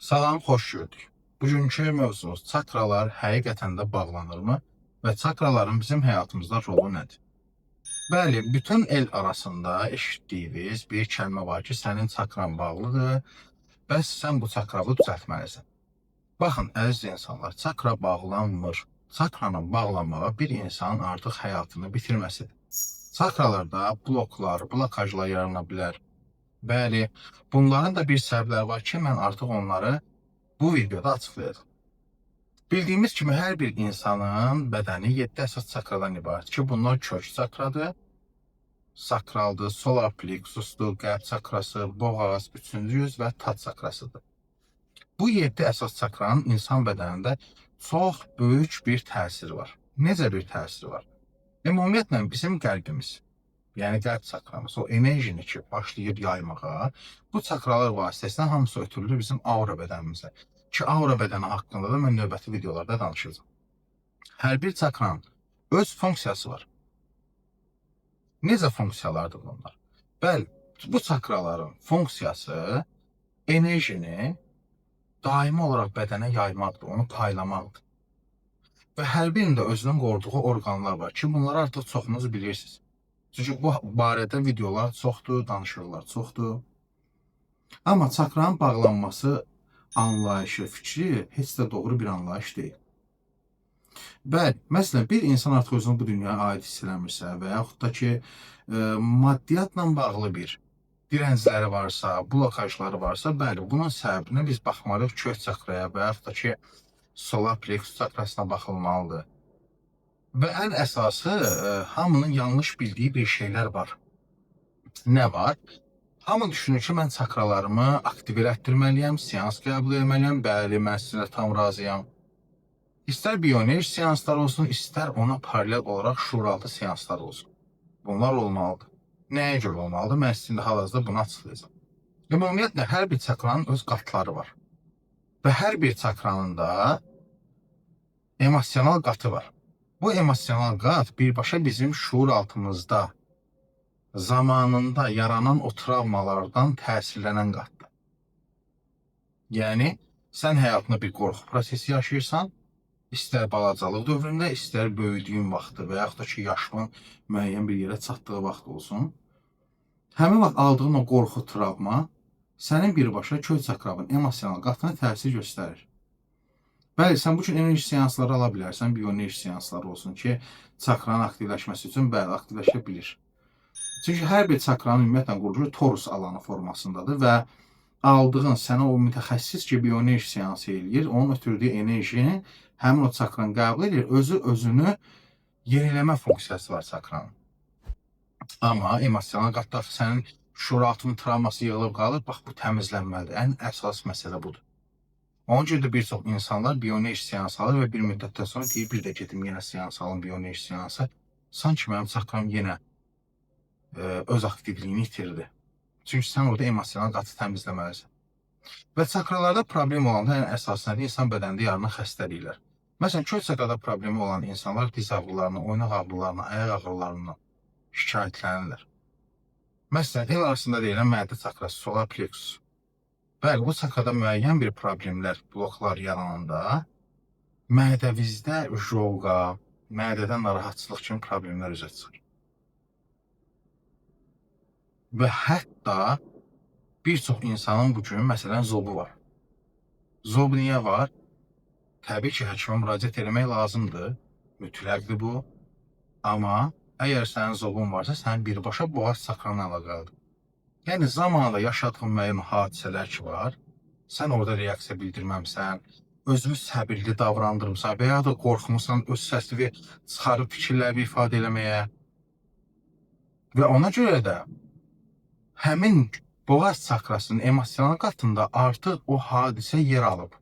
Salam, xoş gördük. Bugünkü mövzumuz çakralar həqiqətən də bağlanırmı və çakraların bizim həyatımızda rolu nədir? Bəli, bütün el arasında eşitdiyiniz bir kəlmə var ki, sənin çakran bağlıdır, bəs sən bu çakranı düzəltməlisən. Baxın, əziz insanlar, çakra bağlanmır. Çakranın bağlanmağa bir insanın artıq həyatını bitirməsidir. Çakralarda bloklar, blokajlar yarana bilər. Bəli, bunların da bir səbəbləri var ki, mən artıq onları bu videoda açıqlayacağım. Bildiyimiz kimi hər bir insanın bədəni 7 əsas çakradan ibarət ki, bunlar kök çakradır, sakraldır, solar plexusdur, qəlb çakrası, boğaz, üçüncü yüz və tat çakrasıdır. Bu 7 əsas çakranın insan bədənində çox böyük bir təsiri var. Necə bir təsiri var? Ümumiyyətlə bizim qəlbimiz, yəni qəlb çakramız, o enerjini ki başlayır yaymağa, bu çakralar vasitəsilə hamısı ötürülür bizim aura bədənimizə. Ki aura bədəni haqqında da mən növbəti videolarda danışacağım. Hər bir çakranın öz funksiyası var. Necə funksiyalardır bunlar? Bəli, bu çakraların funksiyası enerjini daimi olaraq bədənə yaymaqdır, onu paylamaqdır. Və hər birində özünün qoruduğu orqanlar var ki, bunları artıq çoxunuz bilirsiniz. Çünki bu barədə videolar çoxdur, danışırlar çoxdur. Amma çakranın bağlanması anlayışı, fikri heç də doğru bir anlayış deyil. Bəli, məsələn, bir insan artıq özünü bu dünyaya aid hiss eləmirsə və yaxud da ki, maddiyatla bağlı bir dirəncləri varsa, blokajları varsa, bəli, bunun səbəbinə biz baxmalıyıq kök çakraya və yaxud da ki, solar plexus çakrasına baxılmalıdır. Və ən əsası, hamının yanlış bildiyi bir şeylər var. Nə var? Hamı düşünür ki, mən çakralarımı aktive etdirməliyəm, seans qəbul etməliyəm, bəli, mən sizinlə tam razıyam. İstər biyoenerji seanslar olsun, istər ona paralel olaraq şuuraltı seanslar olsun. Bunlar olmalıdır. Nəyə görə olmalıdır? Mən sizin hal-hazırda bunu açıqlayacağım. Ümumiyyətlə, hər bir çakranın öz qatları var. Və hər bir çakranın da emosional qatı var. Bu emosional qat birbaşa bizim şuur altımızda zamanında yaranan o travmalardan təsirlənən qatdır. Yəni, sən həyatında bir qorxu prosesi yaşayırsan, istər balacalıq dövründə, istər böyüdüyün vaxtı və yaxud da ki, yaşının müəyyən bir yerə çatdığı vaxt olsun, həmin vaxt aldığın o qorxu travma sənin birbaşa kök çakranın emosional qatına təsir göstərir. Bəli, sən bu gün enerji seansları ala bilərsən, biyoenerji seansları olsun ki, çakranın aktivləşməsi üçün bəli, aktivləşə bilir. Çünki hər bir çakranın ümumiyyətlə qurulucu torus alanı formasındadır və aldığın sənə o mütəxəssis ki, biyoenerji seansı eləyir, onun ötürdüyü enerjini həmin o çakran qəbul edir, özünü yeniləmə funksiyası var çakranın. Amma emosional qatda sənin şuuraltının travması yığılıb qalır, bax bu təmizlənməlidir. Ən əsas məsələ budur. Onun üçün də bir çox insanlar biyoenerji seansı alır və bir müddətdən sonra deyir, bir də gedim yenə seans alın, biyoenerji seansı. Sanki mənim çakram yenə öz aktivliyini itirdi. Çünki sən orada emosional qatı təmizləməlisən. Və çakralarda problem olanda ən əsas nədir? İnsan bədənində yaranan xəstəliklər. Məsələn, kök çakrada problemi olan insanlar diz ağrılarına, oynaq ağrılarına, ayaq ağrılarına şikayətlənirlər. Məsələn, el arasında deyilən mədə çakrası, solar plexus. Bəli, bu çakrada müəyyən bir problemlər, bloklar yarananda mədəvizdə jolqa, mədədən narahatçılıq kimi problemlər üzə çıxır. Və hətta bir çox insanın bugün, məsələn, zobu var. Zob niyə var? Təbii ki, həkimə müraciət etmək lazımdır. Mütləqdir bu. Amma əgər sənin zobun varsa, sənin birbaşa boğaz çakranla əlaqəlidir. Yəni, zamanında yaşadığın müəyyən hadisələr ki var, sən orada reaksiya bildirməmsən, özünü səbirli davrandırmısan və ya da qorxmusan öz səsini çıxarıb fikirləri ifadə eləməyə. Və ona görə də həmin boğaz çakrasının emosional qatında artıq o hadisə yer alıb.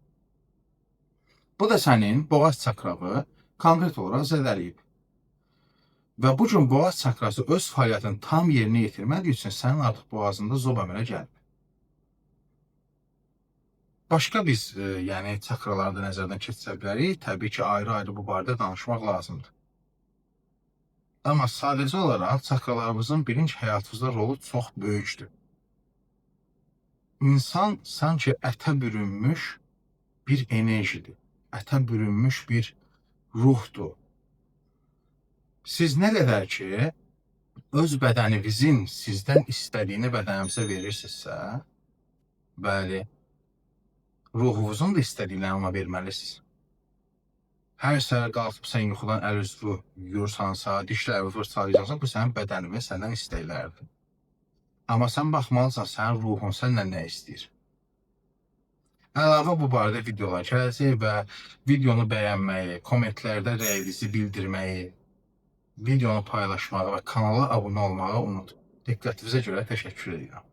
Bu da sənin boğaz çakranı konkret olaraq zədələyib. Və bu gün boğaz çakrası öz fəaliyyətini tam yerinə yetirmədiyi üçün sənin artıq boğazında zob əmələ gəlib. Başqa biz yəni çakraları da nəzərdən keçirə bilərik. Təbii ki, ayrı-ayrı bu barədə danışmaq lazımdır. Amma sadəcə olaraq çakralarımızın birinci həyatımızda rolu çox böyükdür. İnsan sanki ətə bürünmüş bir enerjidir. Ətə bürünmüş bir ruhdur. Siz nə qədər ki, öz bədəninizin sizdən istədiyini bədənimizə verirsinizsə, bəli, ruhunuzun da istədiyini ona verməlisiniz. Hər səhər qalxıbsan yuxudan əl üzvü yuyursansa, dişlərini fırçalayacaqsan, bu sənin bədənin səndən istəklərdir. Amma sən baxmalısan, sənin ruhun səndən nə istəyir? Əlavə bu barədə videolar gələcək və videonu bəyənməyi, kommentlərdə rəyinizi bildirməyi, videonu paylaşmağı və kanala abunə olmağı unutmayın. Diqqətinizə görə təşəkkür edirəm.